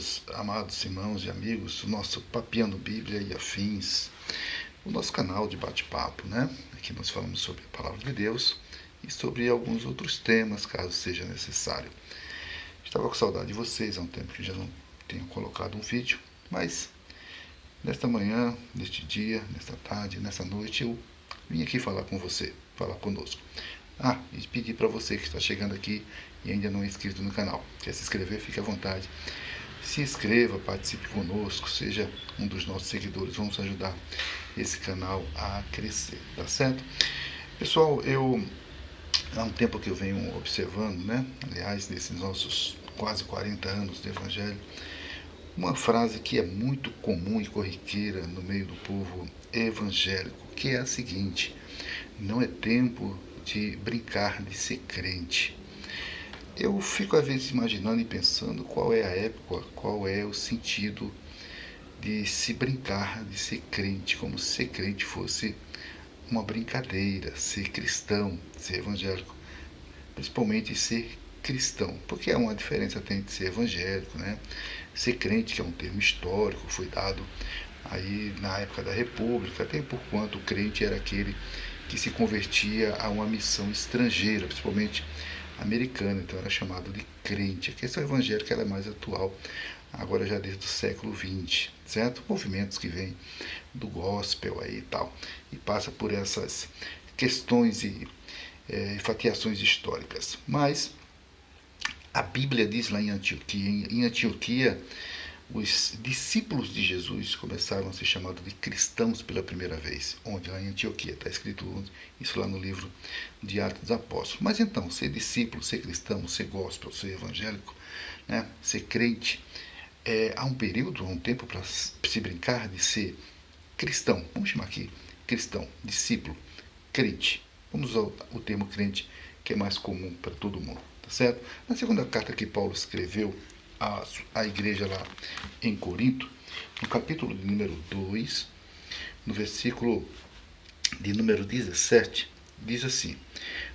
meus amados irmãos e amigos, o nosso Papiando Bíblia e Afins, o nosso canal de bate-papo, né? Aqui nós falamos sobre a Palavra de Deus e sobre alguns outros temas, caso seja necessário. Estava com saudade de vocês, há um tempo que já não tenho colocado um vídeo, mas nesta manhã, neste dia, nesta tarde, nessa noite, eu vim aqui falar com você, falar conosco. E pedir para você que está chegando aqui e ainda não é inscrito no canal, quer se inscrever, fique à vontade. Se inscreva, participe conosco, seja um dos nossos seguidores, vamos ajudar esse canal a crescer, tá certo? Pessoal, há um tempo que eu venho observando, né? Aliás, nesses nossos quase 40 anos de evangelho, uma frase que é muito comum e corriqueira no meio do povo evangélico, que é a seguinte: não é tempo de brincar de ser crente. Eu fico às vezes imaginando e pensando qual é a época, qual é o sentido de se brincar de ser crente, como se ser crente fosse uma brincadeira, ser cristão, ser evangélico, principalmente ser cristão, porque há uma diferença entre ser evangélico, né? Ser crente, que é um termo histórico, foi dado aí na época da República, até por quanto o crente era aquele que se convertia a uma missão estrangeira, principalmente americana, então era chamado de crente. A questão evangélica ela é mais atual, agora já desde o século XX, certo? Movimentos que vêm do gospel aí e tal, e passa por essas questões e fatiações históricas. Mas a Bíblia diz lá em Antioquia, os discípulos de Jesus começaram a ser chamados de cristãos pela primeira vez, onde lá em Antioquia, está escrito isso lá no livro de Atos dos Apóstolos. Mas então, ser discípulo, ser cristão, ser gospel, ser evangélico, né, ser crente, há um período, há um tempo para se brincar de ser cristão, vamos chamar aqui cristão, discípulo, crente. Vamos usar o termo crente, que é mais comum para todo mundo, tá certo? Na segunda carta que Paulo escreveu a igreja lá em Corinto, no capítulo de número 2, no versículo de número 17, diz assim: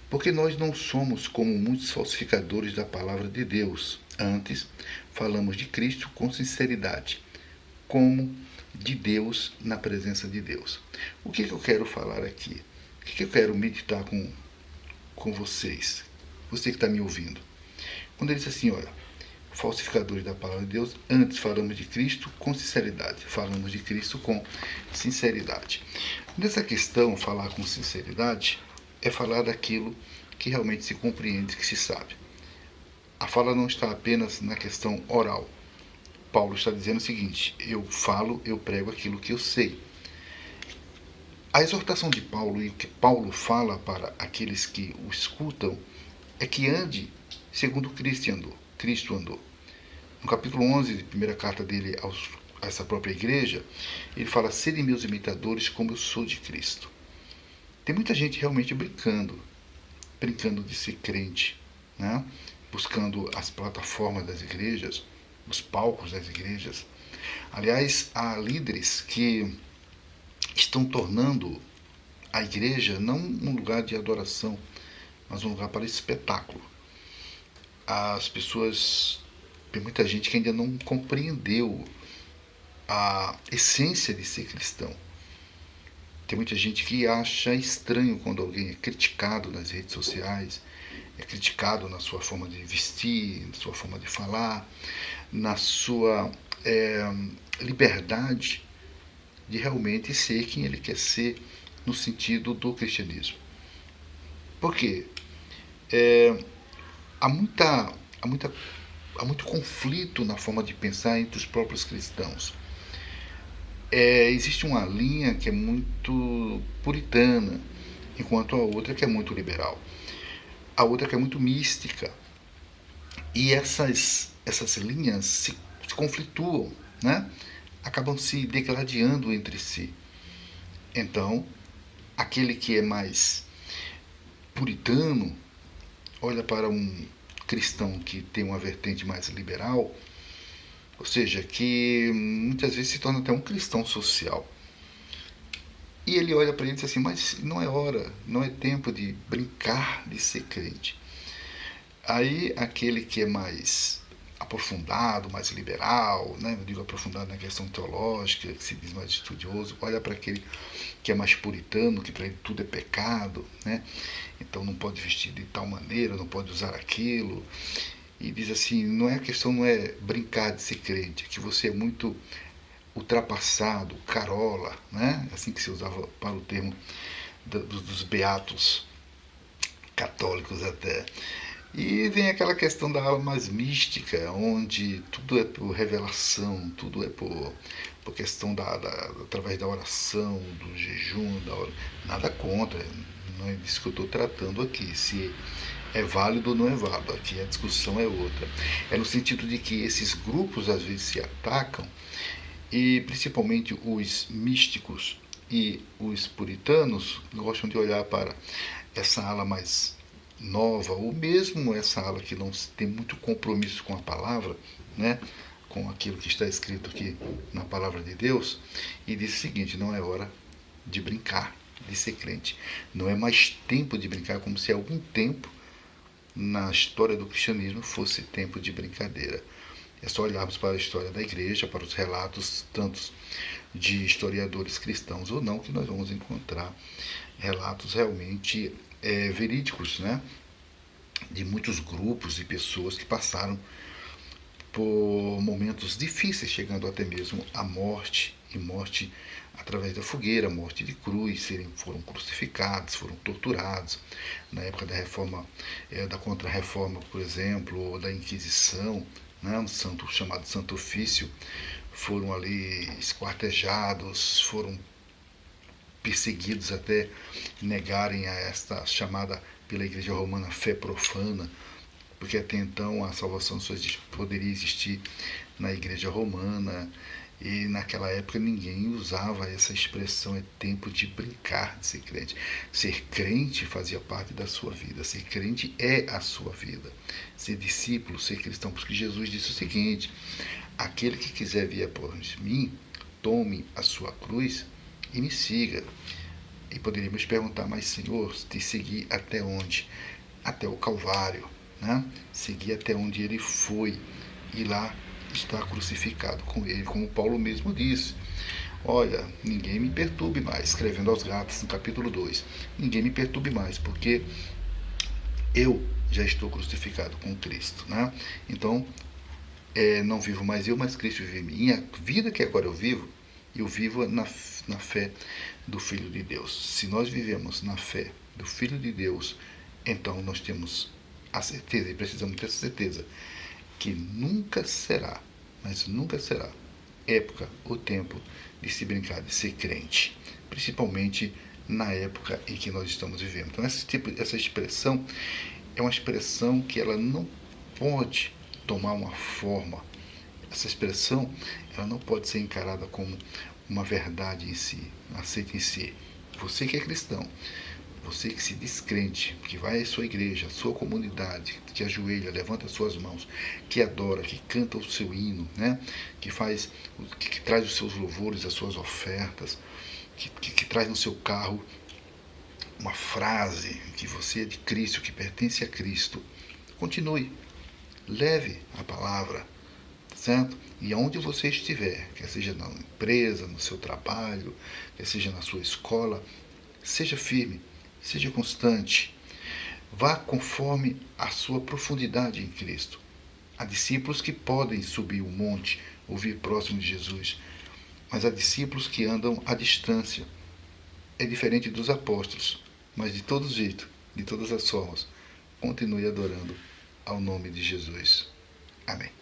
porque nós não somos como muitos falsificadores da palavra de Deus, antes falamos de Cristo com sinceridade, como de Deus na presença de Deus. O que eu quero falar aqui? O que eu quero meditar com vocês? Você que está me ouvindo. Quando ele diz assim, olha, falsificadores da palavra de Deus, antes falamos de Cristo com sinceridade. Falamos de Cristo com sinceridade. Nessa questão, falar com sinceridade é falar daquilo que realmente se compreende, que se sabe. A fala não está apenas na questão oral. Paulo está dizendo o seguinte: eu falo, eu prego aquilo que eu sei. A exortação de Paulo e o que Paulo fala para aqueles que o escutam é que ande segundo Cristo andou. No capítulo 11, de primeira carta dele a essa própria igreja, ele fala: sede meus imitadores como eu sou de Cristo. Tem muita gente realmente brincando de ser crente, né? Buscando as plataformas das igrejas, os palcos das igrejas. Aliás, há líderes que estão tornando a igreja não um lugar de adoração, mas um lugar para espetáculo. As pessoas, tem muita gente que ainda não compreendeu a essência de ser cristão. Tem muita gente que acha estranho quando alguém é criticado nas redes sociais, é criticado na sua forma de vestir, na sua forma de falar, na sua liberdade de realmente ser quem ele quer ser no sentido do cristianismo. Por quê? Há muito conflito na forma de pensar entre os próprios cristãos. Existe uma linha que é muito puritana, enquanto a outra que é muito liberal. A outra que é muito mística. E essas linhas se conflituam, né? Acabam se degladiando entre si. Então, aquele que é mais puritano olha para um cristão que tem uma vertente mais liberal, ou seja, que muitas vezes se torna até um cristão social. E ele olha para ele e diz assim: mas não é hora, não é tempo de brincar de ser crente. Aí aquele que é mais aprofundado, mais liberal, né? Eu digo aprofundado na questão teológica, que se diz mais estudioso, olha para aquele que é mais puritano, que para ele tudo é pecado, né? Então não pode vestir de tal maneira, não pode usar aquilo. E diz assim, a questão não é brincar de ser crente, é que você é muito ultrapassado, carola, né? Assim que se usava para o termo dos beatos católicos até. E vem aquela questão da ala mais mística, onde tudo é por revelação, tudo é por questão através da oração, do jejum, nada contra, não é disso que eu estou tratando aqui, se é válido ou não é válido, aqui a discussão é outra. É no sentido de que esses grupos às vezes se atacam, e principalmente os místicos e os puritanos gostam de olhar para essa ala mais nova, ou mesmo essa ala que não tem muito compromisso com a palavra, né, com aquilo que está escrito aqui na palavra de Deus, e diz o seguinte: não é hora de brincar, de ser crente. Não é mais tempo de brincar, como se algum tempo na história do cristianismo fosse tempo de brincadeira. É só olharmos para a história da igreja, para os relatos, tanto de historiadores cristãos ou não, que nós vamos encontrar relatos realmente verídicos, né? De muitos grupos e pessoas que passaram por momentos difíceis, chegando até mesmo à morte, e morte através da fogueira, morte de cruz, foram crucificados, foram torturados. Na época da reforma, da Contra-Reforma, por exemplo, ou da Inquisição, né, um santo chamado Santo Ofício, foram ali esquartejados, foram perseguidos até negarem a esta chamada pela Igreja Romana fé profana, porque até então a salvação só poderia existir na Igreja Romana, e naquela época ninguém usava essa expressão, é tempo de brincar de ser crente. Ser crente fazia parte da sua vida, ser crente é a sua vida. Ser discípulo, ser cristão, porque Jesus disse o seguinte: aquele que quiser vir após mim, tome a sua cruz e me siga. E poderíamos perguntar: mas Senhor, te seguir até onde? Até o Calvário, né? Seguir até onde ele foi, e lá está crucificado com ele, como Paulo mesmo disse: olha, ninguém me perturbe mais, escrevendo aos Gálatas no capítulo 2, ninguém me perturbe mais, porque eu já estou crucificado com Cristo, né? Então, não vivo mais eu, mas Cristo vive em mim. E a vida que agora eu vivo na fé do Filho de Deus. Se nós vivemos na fé do Filho de Deus, então nós temos a certeza, e precisamos ter essa certeza, que nunca será, mas nunca será, época ou tempo de se brincar de ser crente, principalmente na época em que nós estamos vivendo. Então essa expressão é uma expressão que ela não pode tomar uma forma. Essa expressão ela não pode ser encarada como uma verdade em si, aceita em si. Você que é cristão, você que se diz crente, que vai à sua igreja, à sua comunidade, que ajoelha, levanta as suas mãos, que adora, que canta o seu hino, né? que traz os seus louvores, as suas ofertas, que traz no seu carro uma frase que você é de Cristo, que pertence a Cristo. Continue, leve a palavra, certo? E aonde você estiver, quer seja na empresa, no seu trabalho, quer seja na sua escola, seja firme, seja constante. Vá conforme a sua profundidade em Cristo. Há discípulos que podem subir o monte ou vir próximo de Jesus, mas há discípulos que andam à distância. É diferente dos apóstolos, mas de todo jeito, de todas as formas, continue adorando ao nome de Jesus. Amém.